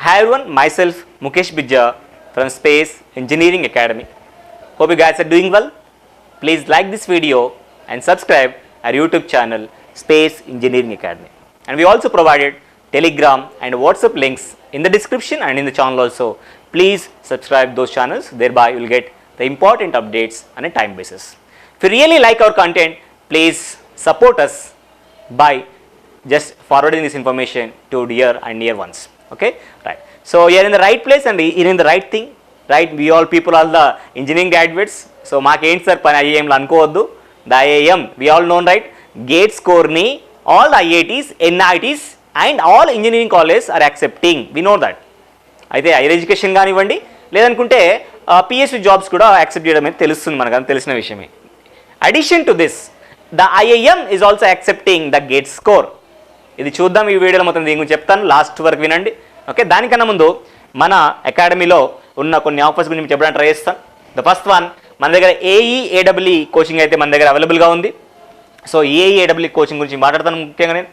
Hi everyone, myself Mukesh Bijja from Space Engineering Academy. Hope you guys are doing well. Please like this video and subscribe our YouTube channel Space Engineering Academy. And we also provided Telegram and WhatsApp links in the description and in the channel also. Please subscribe those channels, thereby you will get the important updates on a time basis. If you really like our content, please support us by just forwarding this information to dear and near ones. Okay, right. So you are in the right place and you are in the right thing, right? We all people are the engineering graduates. So maak enti sir pani IIM lo anukovoddu. The IIM we all know, right? GATE score ni all the IITs, NITs and all engineering colleges are accepting. We know that. అయితే higher education కానివ్వండి లేదనుకుంటే PhD jobs కూడా accept చేయడం అనేది తెలుస్తుంది, మనకు అది తెలిసిన విషయమే. Addition to this the IIM is also accepting the GATE score. ఇది చూద్దాం ఈ వీడియోలో, మొత్తం దీని గురించి చెప్తాను, లాస్ట్ వరకు వినండి. ఓకే, దానికన్నా ముందు మన అకాడమీలో ఉన్న కొన్ని ఆఫర్స్ గురించి చెప్పడానికి ట్రై చేస్తాను. ద ఫస్ట్ వన్, మన దగ్గర AEE కోచింగ్ అయితే మన దగ్గర అవైలబుల్గా ఉంది. సో AEE కోచింగ్ గురించి మాట్లాడతాను ముఖ్యంగా నేను.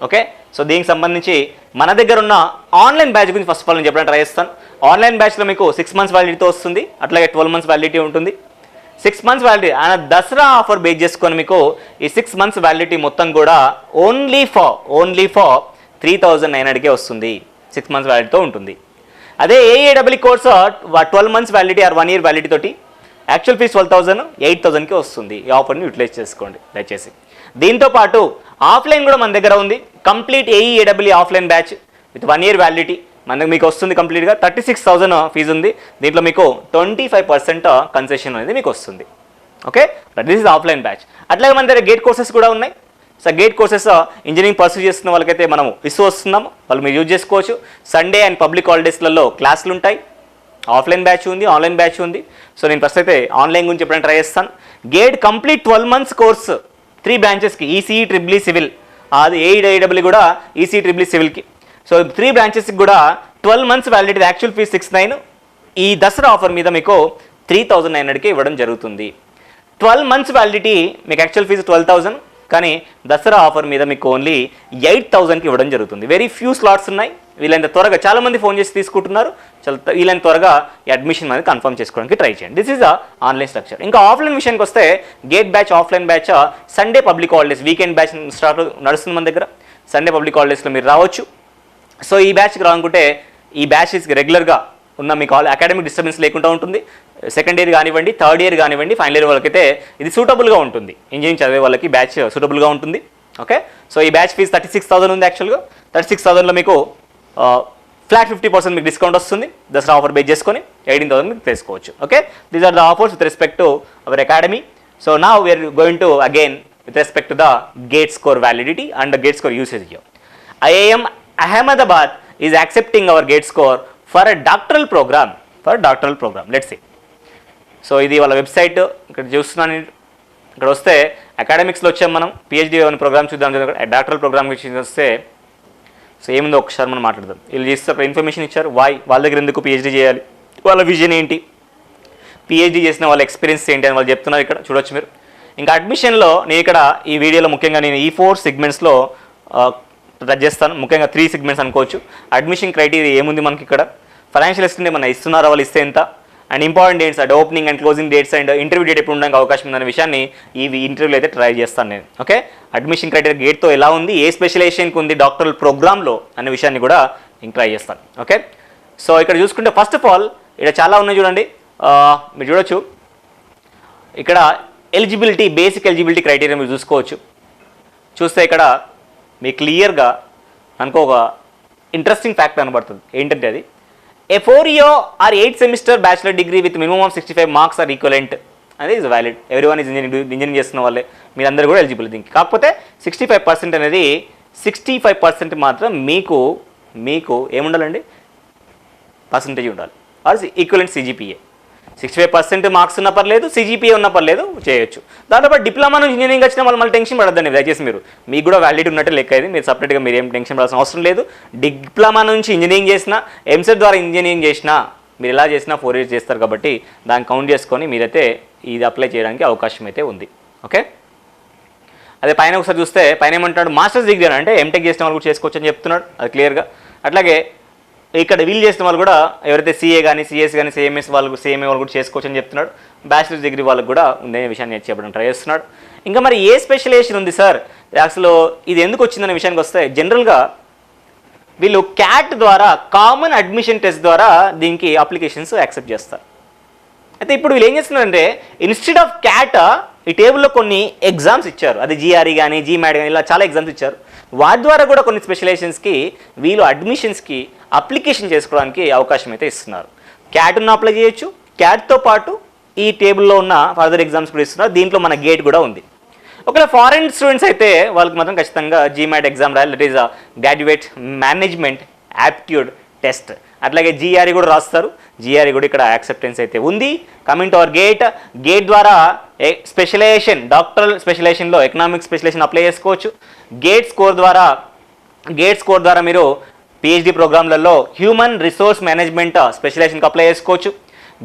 ఓకే, సో దీనికి సంబంధించి మన దగ్గర ఉన్న ఆన్లైన్ బ్యాచ్ గురించి ఫస్ట్ ఆఫ్ ఆల్ నేను చెప్పడానికి ట్రై చేస్తాను. ఆన్లైన్ బ్యాచ్లో మీకు 6 months వ్యాలిడిటీతో వస్తుంది, అట్లాగే 12 months వ్యాలిడిటీ ఉంటుంది. 6 months వ్యాలిడిటీ ఆయన దసరా ఆఫర్ బేస్ చేసుకొని మీకు ఈ 6 months వ్యాలిడిటీ మొత్తం కూడా ఓన్లీ ఫర్ 3,900కే వస్తుంది. 6 months వ్యాలిడిటీతో ఉంటుంది. అదే AEE course 12 months validity or 1 year validity తోటి యాక్చువల్ ఫీజ్ 12,000, 8,000కి వస్తుంది. ఈ ఆఫర్ని యూటిలైజ్ చేసుకోండి దయచేసి. దీంతో పాటు ఆఫ్లైన్ కూడా మన దగ్గర ఉంది. Complete AEE offline batch with 1 year validity మనకు మీకు వస్తుంది. కంప్లీట్గా 36,000 ఫీజు ఉంది. దీంట్లో మీకు 25% కన్సెషన్ అనేది మీకు వస్తుంది. Okay, this is offline batch. అట్లాగే మన దగ్గర గేట్ కోర్సెస్ కూడా ఉన్నాయి. So gate courses engineering pursue చేస్తున్న వాళ్ళకైతే మనం వస్తున్నాము, వాళ్ళు మీరు యూజ్ చేసుకోవచ్చు. సండే అండ్ పబ్లిక్ హాలిడేస్లలో క్లాసులు ఉంటాయి. ఆఫ్లైన్ బ్యాచ్ ఉంది, ఆన్లైన్ బ్యాచ్ ఉంది. సో నేను ఫస్ట్ అయితే ఆన్లైన్ గురించి చెప్పడానికి ట్రై చేస్తాను. Gate complete 12 months course 3 బ్రాంచెస్కి, ECE, EEE, civil, అది AEE కూడా ECE, EEE, సివిల్కి. సో 3 బ్రాంచెస్కి కూడా 12 months వ్యాలిడిటీ, యాక్చువల్ ఫీజ్ 6,900. ఈ దసరా ఆఫర్ మీద మీకు 3,900కే ఇవ్వడం జరుగుతుంది. 12 months వ్యాలిడిటీ మీకు యాక్చువల్ ఫీజు 12,000, కానీ దసరా ఆఫర్ మీద మీకు ఓన్లీ 8,000కి ఇవ్వడం జరుగుతుంది. వెరీ ఫ్యూ స్లాట్స్ ఉన్నాయి. వీళ్ళంత త్వరగా చాలామంది ఫోన్ చేసి తీసుకుంటున్నారు. వీళ్ళని త్వరగా ఈ అడ్మిషన్ అనేది కన్ఫర్మ్ చేసుకోవడానికి ట్రై చేయండి. This is the online structure. ఇంకా ఆఫ్లైన్ విషయానికి వస్తే gate batch, offline batch Sunday public holidays, weekend batch start నడుస్తుంది మన దగ్గర. సండే పబ్లిక్ హాలిడేస్లో మీరు రావచ్చు. సో ఈ బ్యాచ్కి రానుకుంటే ఈ బ్యాచెస్కి రెగ్యులర్గా ఉన్న మీకు అకాడమిక్ డిస్టర్బెన్స్ లేకుండా ఉంటుంది. సెకండ్ ఇయర్ కానివ్వండి, థర్డ్ ఇయర్ కానివ్వండి, ఫైనల్ ఇయర్ వాళ్ళకైతే ఇది సూటబుల్గా ఉంటుంది. ఇంజనీరింగ్ చదివే వాళ్ళకి బ్యాచ్ సూటబుల్గా ఉంటుంది. ఓకే, సో ఈ బ్యాచ్ ఫీజ్ 36,000 ఉంది. యాక్చువల్గా 36,000లో మీకు ఫ్లాట్ 50% మీకు డిస్కౌంట్ వస్తుంది. దసరా ఆఫర్ బేస్ చేసుకొని 18,000 మీకు తీసుకోవచ్చు. Okay, these are the offers with respect to our academy. So now we are going to again with respect to the GATE score validity and the GATE score usage. IIM Ahmedabad is accepting our gate score for a doctoral program. Let's see. So ఇది వాళ్ళ website. ఇక్కడ చూస్తున్నాను. ఇక్కడ వస్తే అకాడమిక్స్లో వచ్చాం మనం. PhD programme చూద్దాం. Doctoral programme గురించి వస్తే సో ఏముందో ఒకసారి మనం మాట్లాడదాం. వీళ్ళు చేస్తే ఇన్ఫర్మేషన్ ఇచ్చారు. వాళ్ళ దగ్గర ఎందుకు PhD చేయాలి, వాళ్ళ విజన్ ఏంటి, PhD చేసిన వాళ్ళ ఎక్స్పీరియన్స్ ఏంటి అని వాళ్ళు చెప్తున్నారు. ఇక్కడ చూడొచ్చు మీరు. ఇంకా అడ్మిషన్లో నేను ఇక్కడ ఈ వీడియోలో ముఖ్యంగా నేను ఈ 4 segmentsలో టచ్ చేస్తాను. ముఖ్యంగా 3 segments అనుకోవచ్చు. అడ్మిషన్ క్రైటీరియా ఏముంది మనకి ఇక్కడ, ఫైనాన్షియల్ అసిస్టెంట్ ఏమన్నా ఇస్తున్నారా, వాళ్ళు ఇస్తే ఎంత, అండ్ ఇంపార్టెంట్ డేట్స్ అంటే opening and closing dates and interview date ఎప్పుడు ఉండడానికి అవకాశం ఉందనే విషయాన్ని ఈ ఇంటర్వ్యూలో అయితే ట్రై చేస్తాను నేను. ఓకే, అడ్మిషన్ క్రైటీరియా గేట్తో ఎలా ఉంది, ఏ స్పెషలైజేషన్కి ఉంది డాక్టరల్ ప్రోగ్రామ్లో అనే విషయాన్ని కూడా నేను ట్రై చేస్తాను. ఓకే, సో ఇక్కడ చూసుకుంటే ఫస్ట్ ఆఫ్ ఆల్ ఇక్కడ చాలా ఉన్నాయి చూడండి. మీరు చూడొచ్చు ఇక్కడ ఎలిజిబిలిటీ, బేసిక్ ఎలిజిబిలిటీ క్రైటీరియా మీరు చూసుకోవచ్చు. చూస్తే ఇక్కడ మీకు క్లియర్గా అనుకో ఒక ఇంట్రెస్టింగ్ ఫ్యాక్ట్ కనబడుతుంది. ఏంటంటే అది A 4-year or 8 semester bachelor degree with minimum of 65 marks are equivalent అనేది is valid. Everyone is engineering చేస్తున్న వాళ్ళే, మీరందరూ కూడా ఎలిజిబుల్ దీనికి. కాకపోతే 65% అనేది 65% మాత్రం మీకు ఏముండాలండి, పర్సంటేజ్ ఉండాలి. Are equivalent CGPA. 65% మార్క్స్ ఉన్న పర్లేదు, CGPA ఉన్న పర్లేదు, చేయొచ్చు. దాంతోపాటు డిప్లొమా నుంచి ఇంజనీరింగ్ వచ్చిన వాళ్ళు మళ్ళీ టెన్షన్ పడద్దండి దయచేసి. మీకు కూడా వ్యాలిడిటీ ఉన్నట్టు లెక్క అయింది. మీరు సపరేట్గా మీరు ఏం టెన్షన్ పడాల్సిన అవసరం లేదు. డిప్లొమా నుంచి ఇంజనీరింగ్ చేసినా, ఎంసెట్ ద్వారా ఇంజనీరింగ్ చేసినా, మీరు ఎలా చేసినా 4 years చేస్తారు కాబట్టి దాన్ని కౌంట్ చేసుకొని మీరైతే ఇది అప్లై చేయడానికి అవకాశం అయితే ఉంది. ఓకే, అదే పైన ఒకసారి చూస్తే పైన ఏమంటాడు, మాస్టర్స్ డిగ్రీ అంటే ఎంటెక్ చేసిన వాళ్ళు కూడా చేసుకోవచ్చు అని చెప్తున్నాడు. అది క్లియర్గా. అట్లాగే ఇక్కడ వీళ్ళు చేసిన వాళ్ళు కూడా ఎవరైతే సీఏ కానీ సిఎస్ కానీ సిఎంఎస్ వాళ్ళు సిఎంఏ వాళ్ళు కూడా చేసుకోవచ్చు అని చెప్తున్నాడు. బ్యాచిలర్స్ డిగ్రీ వాళ్ళకి కూడా ఉండే విషయాన్ని చెప్పడం ట్రై చేస్తున్నాడు. ఇంకా మరి ఏ స్పెషలైజేషన్ ఉంది సార్, అసలు ఇది ఎందుకు వచ్చిందనే విషయానికి వస్తే జనరల్గా వీళ్ళు క్యాట్ ద్వారా కామన్ అడ్మిషన్ టెస్ట్ ద్వారా దీనికి అప్లికేషన్స్ యాక్సెప్ట్ చేస్తారు. అయితే ఇప్పుడు వీళ్ళు ఏం చేస్తున్నారంటే ఇన్స్టెడ్ ఆఫ్ క్యాట్ ఈ టేబుల్లో కొన్ని ఎగ్జామ్స్ ఇచ్చారు. అది జిఆర్ఈ కానీ జీమాట్ కానీ ఇలా చాలా ఎగ్జామ్స్ ఇచ్చారు. వాటి ద్వారా కూడా కొన్ని స్పెషలైజేషన్స్కి వీళ్ళు అడ్మిషన్స్కి అప్లికేషన్ చేసుకోవడానికి అవకాశం అయితే ఇస్తున్నారు. క్యాట్ ఉన్న అప్లై చేయొచ్చు, క్యాట్తో పాటు ఈ టేబుల్లో ఉన్న ఫర్దర్ ఎగ్జామ్స్ కూడా ఇస్తున్నారు. దీంట్లో మన గేట్ కూడా ఉంది. ఒకవేళ ఫారెన్ స్టూడెంట్స్ అయితే వాళ్ళకి మాత్రం ఖచ్చితంగా జీమాట్ ఎగ్జామ్ రాయాలి. That is graduate management aptitude test. అట్లాగే జిఆర్ఈ కూడా రాస్తారు. జిఆర్ఈ కూడా ఇక్కడ యాక్సెప్టెన్స్ అయితే ఉంది. కమింగ్ టు అవర్ గేట్ ద్వారా స్పెషలైజేషన్ డాక్టరల్ స్పెషలైజేషన్లో ఎకనామిక్ స్పెషలైజేషన్ అప్లై చేసుకోవచ్చు. గేట్ స్కోర్ ద్వారా మీరు పిహెచ్డి ప్రోగ్రాంలలో హ్యూమన్ రిసోర్స్ మేనేజ్మెంట్ స్పెషలైజేషన్కి అప్లై చేసుకోవచ్చు.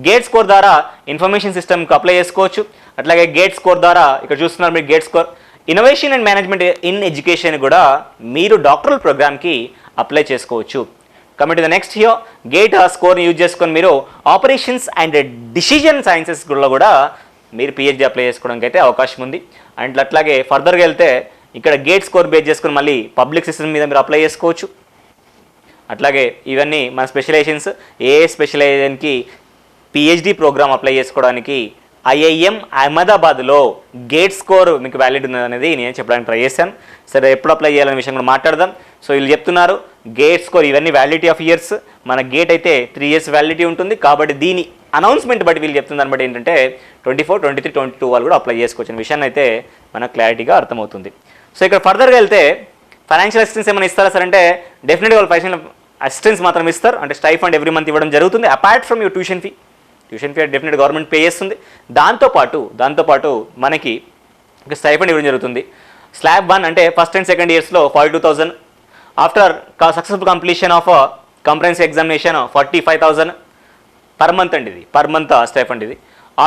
గేట్ స్కోర్ ద్వారా ఇన్ఫర్మేషన్ సిస్టమ్కి అప్లై చేసుకోవచ్చు. అట్లాగే గేట్ స్కోర్ ద్వారా ఇక్కడ చూస్తున్నారు మీరు GATE score innovation and management in education కూడా మీరు డాక్టరల్ ప్రోగ్రామ్కి అప్లై చేసుకోవచ్చు. Coming to the next here GATE స్కోర్ని యూజ్ చేసుకొని మీరు ఆపరేషన్స్ అండ్ డిసిజన్ సైన్సెస్ కూడా మీరు పిహెచ్డి అప్లై చేసుకోవడానికి అయితే అవకాశం ఉంది. అండ్ అట్లాగే ఫర్దర్గా వెళ్తే ఇక్కడ గేట్ స్కోర్ బేస్ చేసుకొని మళ్ళీ పబ్లిక్ సిస్టమ్ మీద మీరు అప్లై చేసుకోవచ్చు. అట్లాగే ఇవన్నీ మన స్పెషలైజేషన్స్ ఏ స్పెషలైజేషన్కి పిహెచ్డి ప్రోగ్రామ్ అప్లై చేసుకోవడానికి ఐఐఎం అహ్మదాబాద్లో గేట్ స్కోర్ మీకు వ్యాలిడ్ ఉన్నదనేది నేను చెప్పడానికి ట్రై చేశాను. సరే ఎప్పుడు అప్లై చేయాలనే విషయం కూడా మాట్లాడదాం. సో వీళ్ళు చెప్తున్నారు గేట్ స్కోర్ ఇవన్నీ వ్యాలిడిటీ ఆఫ్ ఇయర్స్. మన గేట్ అయితే 3 years వ్యాలిడిటీ ఉంటుంది. కాబట్టి దీని అనౌన్స్మెంట్ బట్టి వీళ్ళు చెప్తున్న దాన్ని బట్టి ఏంటంటే 24, 23, 22 వాళ్ళు కూడా అప్లై చేసుకోవచ్చు అనే విషయాన్ని అయితే మనకు క్లారిటీగా అర్థమవుతుంది. సో ఇక్కడ ఫర్దర్గా వెళ్తే ఫైనాన్షియల్ అసిస్టెన్స్ ఏమైనా ఇస్తారా సార్ అంటే డెఫినెట్గా వాళ్ళు ఫైనాన్షియల్ అసిస్టెన్స్ మాత్రం ఇస్తారు. అంటే స్టైఫండ్ ఎవ్రీ మంత్ ఇవ్వడం జరుగుతుంది. Apart from your tuition fee definite government pay చేస్తుంది. దాంతోపాటు మనకి ఒక స్టైఫండ్ ఇవ్వడం జరుగుతుంది. స్లాబ్ 1 అంటే ఫస్ట్ అండ్ సెకండ్ ఇయర్స్లో 42,000. After successful completion of comprehensive examination 45,000 per month అండి. ఇది పర్ మంత్ స్టైఫండ్ ఇది.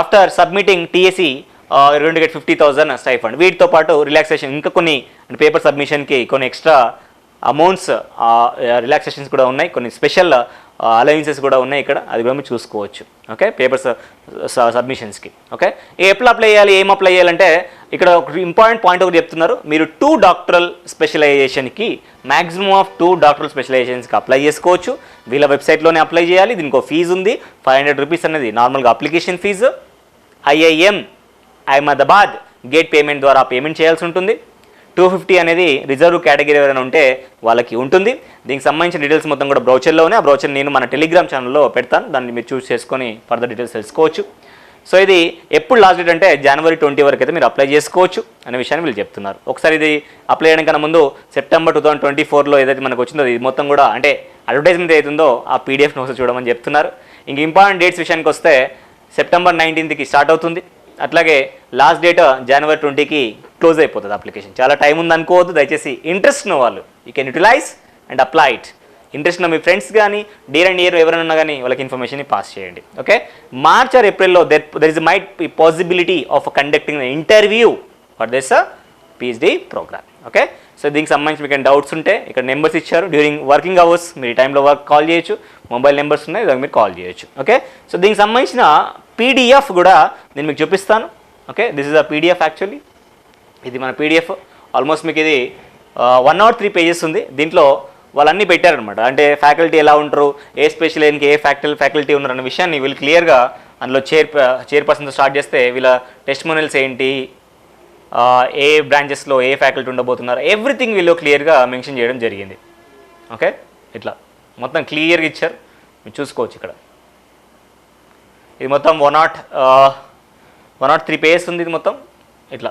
After submitting TSC 50,000 stipend. వీటితో పాటు రిలాక్సేషన్ ఇంకా కొన్ని పేపర్ సబ్మిషన్కి కొన్ని ఎక్స్ట్రా అమౌంట్స్ రిలాక్సేషన్స్ కూడా ఉన్నాయి. కొన్ని స్పెషల్ అలవెన్సెస్ కూడా ఉన్నాయి ఇక్కడ. అది కూడా మీరు చూసుకోవచ్చు. ఓకే పేపర్స్ సబ్మిషన్స్కి. ఓకే ఎప్పుడు అప్లై చేయాలి ఏం అప్లై చేయాలంటే ఇక్కడ ఒక ఇంపార్టెంట్ పాయింట్ ఒకటి చెప్తున్నారు. మీరు 2 డాక్టరల్ స్పెషలైజేషన్కి మ్యాక్సిమం ఆఫ్ 2 డాక్టరల్ స్పెషలైజేషన్స్కి అప్లై చేసుకోవచ్చు. వీళ్ళ వెబ్సైట్లోనే అప్లై చేయాలి. దీనికి ఒక ఫీజు ఉంది. 500 రూపీస్ అనేది నార్మల్గా application fee. IIM Ahmedabad gate payment ద్వారా పేమెంట్ చేయాల్సి ఉంటుంది. 250 అనేది రిజర్వ్ కేటగిరీ ఎవరైనా ఉంటే వాళ్ళకి ఉంటుంది. దీనికి సంబంధించిన డీటెయిల్స్ మొత్తం కూడా బ్రౌచర్లో ఉన్నాయి. ఆ బ్రౌచర్ నేను మన టెలిగ్రామ్ ఛానల్లో పెడతాను. దాన్ని మీరు చూస్ చేసుకొని ఫర్దర్ డీటెయిల్స్ తెలుసుకోవచ్చు. సో ఇది ఎప్పుడు లాస్ట్ డేట్ అంటే January 20 వరకు అయితే మీరు అప్లై చేసుకోవచ్చు అనే విషయాన్ని వీళ్ళు చెప్తున్నారు. ఒకసారి ఇది అప్లై చేయడం కన్నా ముందు September 2024లో ఏదైతే మనకు వచ్చిందో ఇది మొత్తం కూడా అంటే అడ్వర్టైజ్మెంట్ అవుతుందో ఆ పీడిఎఫ్ నోట్స్ చూడమని చెప్తున్నారు. ఇంక ఇంపార్టెంట్ డేట్స్ విషయానికి వస్తే September 19కి స్టార్ట్ అవుతుంది. అట్లాగే లాస్ట్ డేట్ January 20కి క్లోజ్ అయిపోతుంది అప్లికేషన్. చాలా టైం ఉంది అనుకోవద్దు. దయచేసి ఇంట్రెస్ట్ ఉన్న వాళ్ళు you can utilize and apply it. Interest ఉన్న మీ ఫ్రెండ్స్ కానీ డియర్ అండ్ ఇయర్ ఎవరైనా ఉన్నా కానీ వాళ్ళకి ఇన్ఫర్మేషన్ని పాస్ చేయండి. ఓకే మార్చ్ ఆర్ ఏప్రిల్లో there is might be possibility of conducting interview for this PhD program. Okay so దీనికి సంబంధించి మీకు డౌట్స్ ఉంటే ఇక్కడ నెంబర్స్ ఇచ్చారు. డ్యూరింగ్ వర్కింగ్ అవర్స్ మీరు ఈ టైంలో కాల్ చేయొచ్చు. మొబైల్ నెంబర్స్ ఉన్నాయి, దానికి మీరు కాల్ చేయొచ్చు. ఓకే సో దీనికి సంబంధించిన పీడిఎఫ్ కూడా నేను మీకు చూపిస్తాను. Okay this is a PDF actually. ఇది మన పీడిఎఫ్ ఆల్మోస్ట్ మీకు ఇది 103 pages ఉంది. దీంట్లో వాళ్ళన్నీ పెట్టారనమాట. అంటే ఫ్యాకల్టీ ఎలా ఉంటారు, ఏ స్పెషలైజ్కి ఏ ఫ్యాకల్టీ ఉన్నారు అన్న విషయాన్ని వీళ్ళు క్లియర్గా అందులో చైర్పర్సన్తో స్టార్ట్ చేస్తే వీళ్ళ టెస్టిమోనియల్స్ ఏంటి, ఏ బ్రాంచెస్లో ఏ ఫ్యాకల్టీ ఉండబోతున్నారు, ఎవ్రీథింగ్ వీళ్ళు క్లియర్గా మెన్షన్ చేయడం జరిగింది. ఓకే ఇట్లా మొత్తం క్లియర్గా ఇచ్చారు, మీరు చూసుకోవచ్చు. ఇక్కడ ఇది మొత్తం 103 pages ఉంది. ఇది మొత్తం ఇట్లా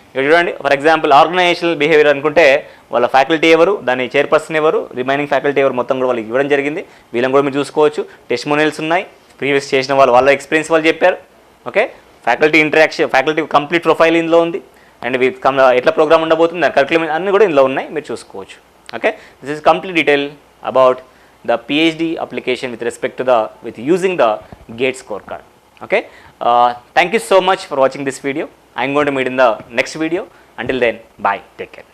ఇక్కడ చూడండి. ఫర్ ఎగ్జాంపుల్ ఆర్గనైజేషనల్ బిహేవియర్ అనుకుంటే వాళ్ళ ఫ్యాకల్టీ ఎవరు, దాని చైర్పర్సన్ ఎవరు, రిమైనింగ్ ఫ్యాకల్టీ ఎవరు మొత్తం కూడా వాళ్ళకి ఇవ్వడం జరిగింది. వీళ్ళని కూడా మీరు చూసుకోవచ్చు. టెస్టిమోనియల్స్ ఉన్నాయి, ప్రీవియస్ చేసిన వాళ్ళ ఎక్స్పీరియన్స్ వాళ్ళు చెప్పారు. Okay faculty interaction, faculty complete profile ఇందులో ఉంది. అండ్ ఎట్లా ప్రోగ్రామ్ ఉండబోతుంది, దాని కరికులం అన్నీ కూడా ఇందులో ఉన్నాయి, మీరు చూసుకోవచ్చు. Okay this is complete detail about the PhD application with using the GATE scorecard. Okay thank you so much for watching this video. I am going to meet in the next video. Until then, bye, take care.